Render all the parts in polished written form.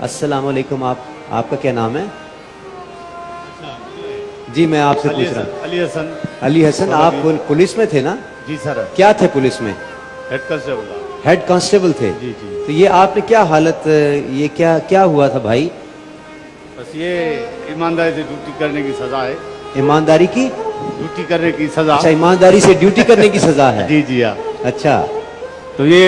अस्सलाम वालेकुम। आपका क्या नाम है? जी मैं आपसे पूछ रहा हूँ। अली हसन। अली हसन, आप पुलिस में थे ना? जी सर। क्या थे पुलिस में? Head constable. हेड कांस्टेबल थे? जी जी। तो ये आपने क्या हालत, ये क्या क्या हुआ था भाई? बस ये ईमानदारी से ड्यूटी करने की सजा है। ईमानदारी की ड्यूटी करने की सजा। अच्छा, ईमानदारी से ड्यूटी करने की सजा है। जी जी हाँ। अच्छा, तो ये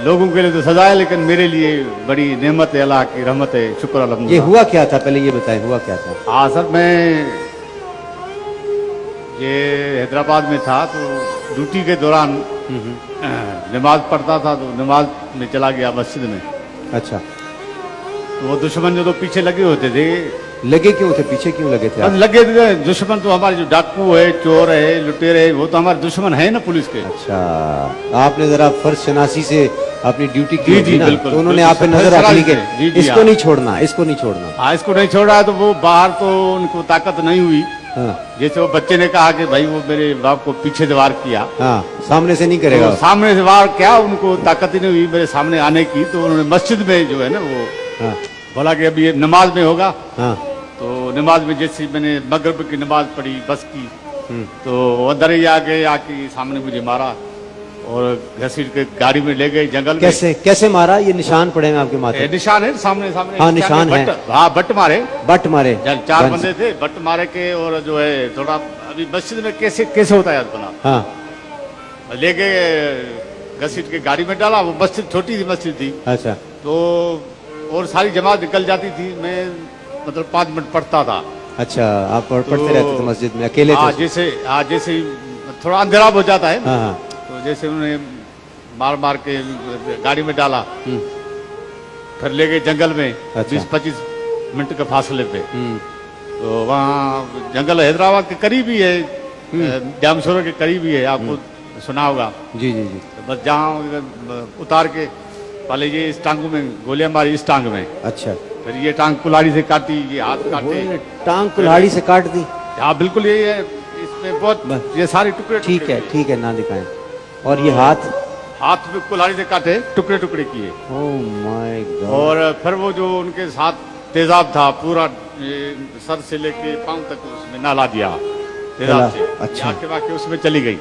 लोगों के लिए तो सजा है, लेकिन मेरे लिए बड़ी नेमत है, अल्लाह की रहमत है, शुक्र ये अल्हम्दुलिल्लाह। हुआ क्या था, पहले ये बताएं, हुआ क्या था? हाँ सर, मैं ये हैदराबाद में था, तो ड्यूटी के दौरान नमाज पढ़ता था, तो नमाज में चला गया मस्जिद में। अच्छा, तो वो दुश्मन जो तो पीछे लगे होते थे। लगे क्यों थे, पीछे क्यों लगे थे आप? लगे थे दुश्मन, तो हमारे जो डाकू है, चोर है, लुटेरे है, वो तो हमारे दुश्मन है ना पुलिस के। अच्छा, आपने जरा फर्ज शनासी से अपनी ड्यूटी की जी होगी जी ना, बिल्कुल, तो उन्होंने बिल्कुल, आप पे नजर फर्ज रख ली कि शनासी से, जी जी इसको हाँ। नहीं छोड़ना, इसको नहीं छोड़ना। हाँ, इसको नहीं छोड़ा है, तो वो बाहर तो उनको ताकत नहीं हुई। हाँ जैसे वो बच्चे ने कहा कि भाई वो मेरे बाप को पीछे से वार किया, हाँ, सामने से नहीं करेगा। तो सामने से वार क्या, उनको ताकत ही नहीं हुई मेरे सामने आने की। तो उन्होंने मस्जिद में जो है ना वो हाँ बोला कि अभी ये नमाज में होगा। हाँ। तो नमाज में जैसे मैंने मगरिब की नमाज पढ़ी बस की, तो वो अंदर ही आके सामने मुझे मारा और घसीट के गाड़ी में ले गए जंगल में। कैसे कैसे मारा? ये निशान पड़े हैं आपके माथे? निशान है सामने सामने। हाँ, निशान है। हाँ, बट मारे। बट मारे? चार बंदे थे, बट मारे के। और जो है थोड़ा अभी मस्जिद में कैसे कैसे होता है बना, हाँ। ले गए घसीट के गाड़ी में डाला। वो मस्जिद छोटी सी मस्जिद थी, अच्छा तो और सारी जमात निकल जाती थी। मैं मतलब 5 मिनट पढ़ता था। अच्छा, आप पढ़ते रहते थे मस्जिद में, अकेले थे? जैसे थोड़ा अंधेरा हो जाता है, हाँ हाँ। तो जैसे उन्होंने मार मार के गाड़ी में डाला, फिर ले गए जंगल में। अच्छा। 20-25 मिनट के फासले पे। तो वहाँ जंगल हैदराबाद के करीब ही है, जामशोर के करीब ही है, आपको सुना होगा। जी जी जी। तो बस जहाँ उतार के पहले ये इस टांगों में गोलियां मारी, इस टांग में। अच्छा, फिर ये टांग कुल्हाड़ी से काटी, ये हाथ काटे। टांग कुल्हाड़ी से काट दी? हाँ बिल्कुल, यही है। इसमें बहुत ये सारे टुकड़े ठीक है ठीक है, ना दिखाएं। और ये हाथ? हाथ में कुल्हाड़ी से काटे, टुकड़े टुकड़े किए। Oh my God. और फिर वो जो उनके साथ तेजाब था, पूरा ये सर से लेके पांव तक उसमें नाला दिया तेजाब से। अच्छा। आके वाके उसमें चली गई।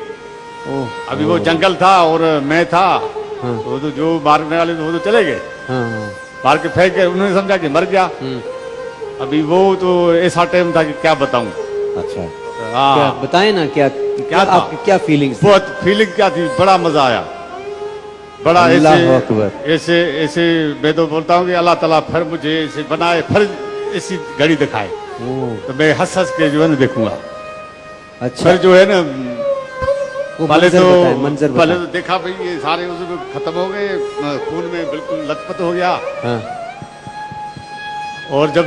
ओह, अभी वो जंगल था और मैं था। हाँ। तो जो मारने वाले थे वो तो चले गए, हाँ हाँ। मार के फेंक के। उन्होंने समझा कि मर गया। अभी वो तो ऐसा टाइम था कि क्या बताऊं। अच्छा, हाँ, क्या बताएं ना, क्या क्या था? आपकी क्या फीलिंग्स? बहुत फीलिंग क्या थी, बड़ा मजा आया, बड़ा। अल्लाह अकबर। ऐसे ऐसे मैं तो बोलता हूँ कि अल्लाह ताला फिर मुझे ऐसे बनाए, फिर ऐसी घड़ी दिखाए, तो मैं हंस हंस के जो है ना देखूंगा। अच्छा, फिर जो है ना, वो पहले मंजर तो बताएं, मंजर पहले बताएं। तो देखा भाई ये सारे उसमें खत्म हो गए, खून में बिल्कुल लथपथ हो गया। हाँ और जब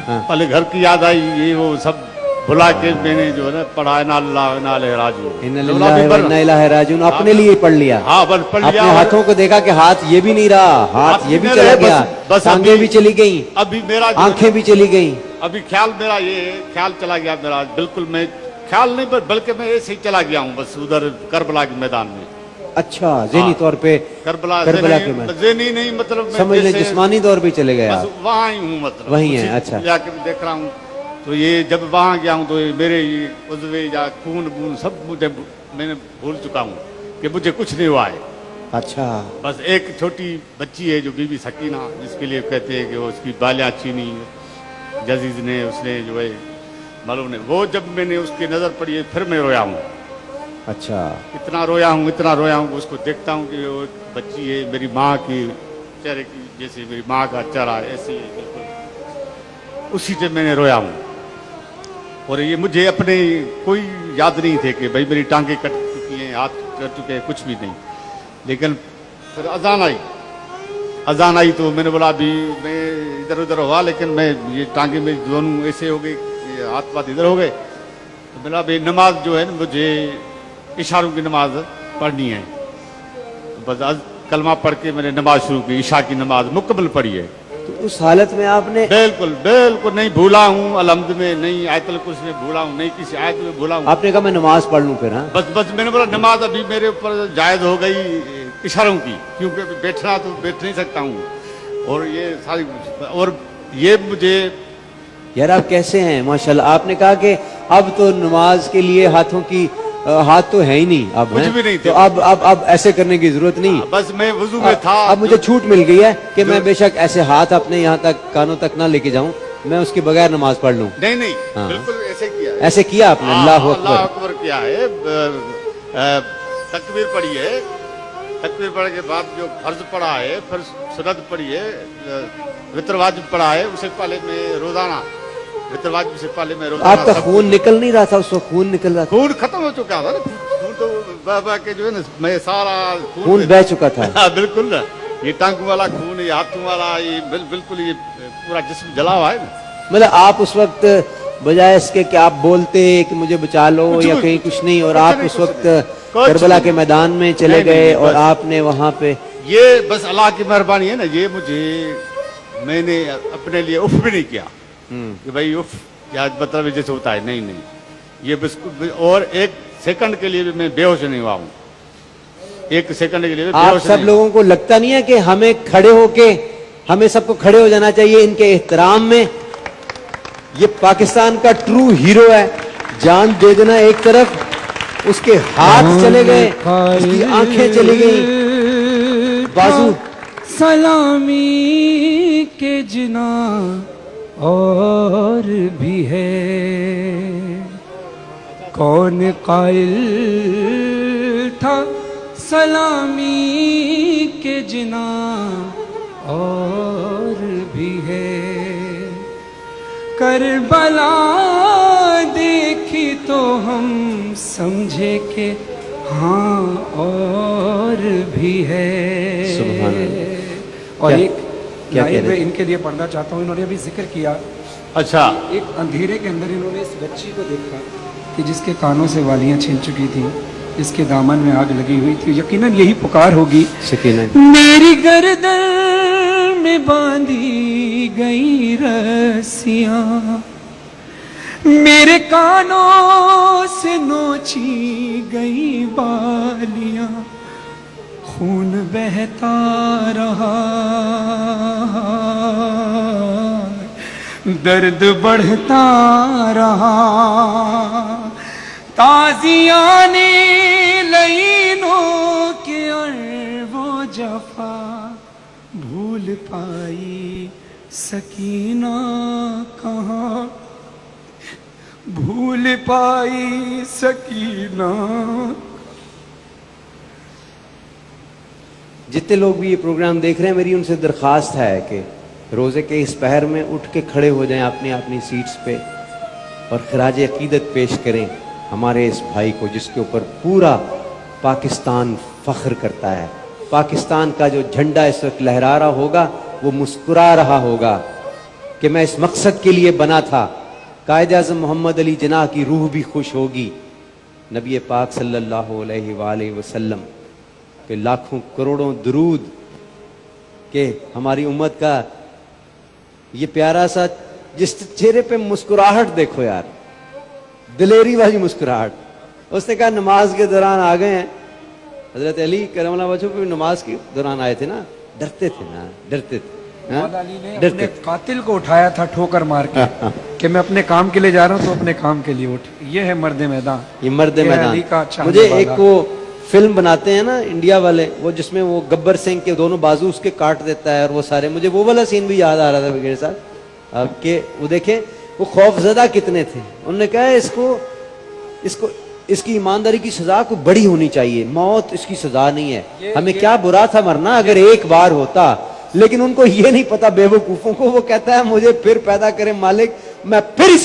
हाँ। पहले घर की याद आई, ये वो सब भुला के मैंने जो है ना पढ़ा इन्ना लिल्लाहि व इन्ना इलैहि राजिऊन। इन्ना लिल्लाहि व इन्ना इलैहि राजिऊन अपने लिए पढ़ लिया। हाँ, बस पढ़ लिया। अपने हाथों को देखा कि हाथ ये भी नहीं रहा, हाथ ये भी चला गया, बस टांगे अभी- भी चली गई, अभी मेरा आंखें भी चली गई। अभी ख्याल मेरा ये ख्याल चला गया मेरा, बिल्कुल मैं ख्याल नहीं, बल्कि मैं ऐसे ही चला गया हूँ बस उधर करबला के मैदान में। अच्छा, ज़हनी तौर पे करबला के मैदान, ज़हनी नहीं, मतलब मैं समझ ले जैसे जिस्मानी तौर पे चले गए बस आप? वहाँ ही हूँ, मतलब वहीं है। उसी अच्छा, जाके देख रहा हूँ। तो ये जब वहाँ गया हूँ तो ये मेरे ये उज़्वे या खून बून सब मैंने भूल चुका हूँ कि मुझे कुछ नहीं हुआ है। अच्छा। बस एक छोटी बच्ची है जो बीबी सकीना, जिसके लिए कहते हैं कि वो उसकी बालियाँ छीनी जजीज ने, उसने जो है मालूम ने, वो जब मैंने उसकी नज़र पड़ी है फिर मैं रोया हूँ। अच्छा, इतना रोया हूँ कि उसको देखता हूँ कि वो बच्ची है मेरी माँ की चेहरे की, जैसे मेरी माँ का चेहरा है ऐसे ही बिल्कुल उसी से मैंने रोया हूँ। और ये मुझे अपने कोई याद नहीं थे कि भाई मेरी टांगे कट चुकी हैं, हाथ कट चुके हैं, कुछ भी नहीं। लेकिन फिर अजान आई तो मैंने बोला अभी मैं इधर उधर हुआ, लेकिन मैं ये टांगे में दोनों ऐसे हो गई, ये हाथ पाथ इधर हो गए। तो बोला भाई नमाज जो है ना, मुझे इशारों की नमाज पढ़नी है। तो बस कलमा पढ़ के मैंने नमाज शुरू की, ईशा की नमाज मुकम्मल पढ़ी है। तो उस हालत में आपने? बिल्कुल बिल्कुल नहीं भूला हूँ, अलहम्द में नहीं, आयतल कुर्सी में भूला हूँ, नहीं किसी आयत में भूला हूँ। आपने कहा मैं नमाज पढ़ लूँ फिर? हाँ, बस मैंने बोला नमाज अभी मेरे ऊपर जायज हो गई, इशारों की, क्योंकि बैठना तो बैठ नहीं सकता हूँ, और ये सारी, और ये मुझे यार आप कैसे हैं माशाल्लाह। आपने कहा कि अब तो नमाज के लिए हाथों की हाथ तो है ही नहीं, अब कुछ हैं? भी नहीं तो थे। अब ऐसे करने की जरूरत नहीं। बस मैं वजू में था। अब मुझे छूट मिल गई है कि मैं बेशक ऐसे हाथ अपने यहाँ तक कानों तक ना लेके जाऊं, मैं उसके बगैर नमाज पढ़ लूं। नहीं नहीं, हाँ। बिल्कुल ऐसे किया है। ऐसे किया आपने? हाँ, अल्लाह अल्लाह अकबर। अकबर किया है। तकबीर पढ़ी है, तकबीर पढ़ने के बाद जो फर्ज पढ़ा है, फिर सुन्नत पढ़ी है, वितर वाजिब पढ़ा है। उससे पहले मैं रोजाना वितर वाजिब से पहले मैं रोजाना आपका खून निकल नहीं रहा था उस वक्त? खून निकल रहा था? खून खत्म हो चुका था ना, खून तो बह बह के जो है ना, मैं सारा खून बह चुका था। हाँ, बिल्कुल ना, ये टांगों वाला खून, ये हाथों वाला, ये बिल्कुल ये पूरा जिस्म जला हुआ है ना। मतलब आप उस वक्त बजाय इसके कि आप बोलते कि मुझे बचा लो या कहीं कुछ नहीं, और आप उस वक्त करबला के मैदान में चले गए और आपने वहां पे, ये बस अल्लाह की मेहरबानी है ना, ये मुझे, मैंने अपने लिए उफ भी नहीं किया कि भाई उफ क्या मतलब जैसे होता है, नहीं नहीं, ये बिल्कुल, और एक सेकंड के लिए भी मैं बेहोश नहीं हुआ हूँ, एक सेकंड के लिए भी आप बेहोश सब नहीं। लोगों को लगता नहीं है कि हमें खड़े होके, हमें सबको खड़े हो जाना चाहिए इनके एहतराम में? ये पाकिस्तान का ट्रू हीरो है, जान दे देना एक तरफ, उसके हाथ चले गए, उसकी आंखें चली गई, बाजू। सलामी के जिना और भी है, कौन कायल था सलामी के जिना और भी है, करबला देखी तो हम समझे कि हाँ और भी है। सुभान अल्लाह। और क्या- एक क्या कह लाइन रहे में थे? इनके लिए पढ़ना चाहता हूँ। इन्होंने अभी जिक्र किया, अच्छा, एक अंधेरे के अंदर इन्होंने इस बच्ची को देखा कि जिसके कानों से वालियां छिन चुकी थी, इसके दामन में आग लगी हुई थी। यकीनन यही पुकार होगी, सकीना। मेरी गर्दन में बांधी गई रस्सियां, मेरे कानों से नोची गई बालियां, खून बहता रहा, दर्द बढ़ता रहा, ताजियाने लईनों के और वो जफा भूल पाई सकीना कहाँ, भूल पाई सकीना। जितने लोग भी ये प्रोग्राम देख रहे हैं, मेरी उनसे दरख्वास्त है कि रोज़े के इस पहर में उठ के खड़े हो जाएं अपनी अपनी सीट्स पे और खराज अकीदत पेश करें हमारे इस भाई को, जिसके ऊपर पूरा पाकिस्तान फख्र करता है। पाकिस्तान का जो झंडा इस वक्त लहरा रहा होगा, वो मुस्कुरा रहा होगा कि मैं इस मकसद के लिए बना था। कायद आज़म मोहम्मद अली जिन्ना की रूह भी खुश होगी, नबी पाक सल्लल्लाहु अलैहि वसल्लम के लाखों करोड़ों दुरूद के हमारी उम्मत का ये प्यारा सा, जिस चेहरे पे मुस्कुराहट देखो यार, दिलेरी वाली मुस्कुराहट। उसने कहा नमाज के दौरान आ गए हैं, हजरत अली करमल्लाहु वजहू भी नमाज के दौरान आए थे ना, डरते थे ना, डरते थे, हाँ? मौला अली ने डरते अपने थे। कातिल को उठाया था ठोकर मार के कि मैं अपने काम के लिए जा रहा हूँ, तो अपने काम के लिए उठ। ये है मर्द मैदान, ये मर्द ये अली का मैदान। चाहने मुझे वाला। एक वो फिल्म बनाते हैं ना इंडिया वाले, वो जिसमें वो गब्बर सिंह के दोनों बाजू उसके काट देता है और वो सारे, मुझे वो वाला सीन भी याद आ रहा था बगैर साहब कि वो देखें वो खौफजदा कितने थे। उन्होंने कहा इसको इसकी ईमानदारी की सजा को बड़ी होनी चाहिए, मौत इसकी सजा नहीं है। हमें क्या बुरा था मरना अगर एक बार होता, लेकिन उनको ये नहीं पता बेवकूफों को। वो कहता है मुझे फिर पैदा करे मालिक, मैं फिर इसी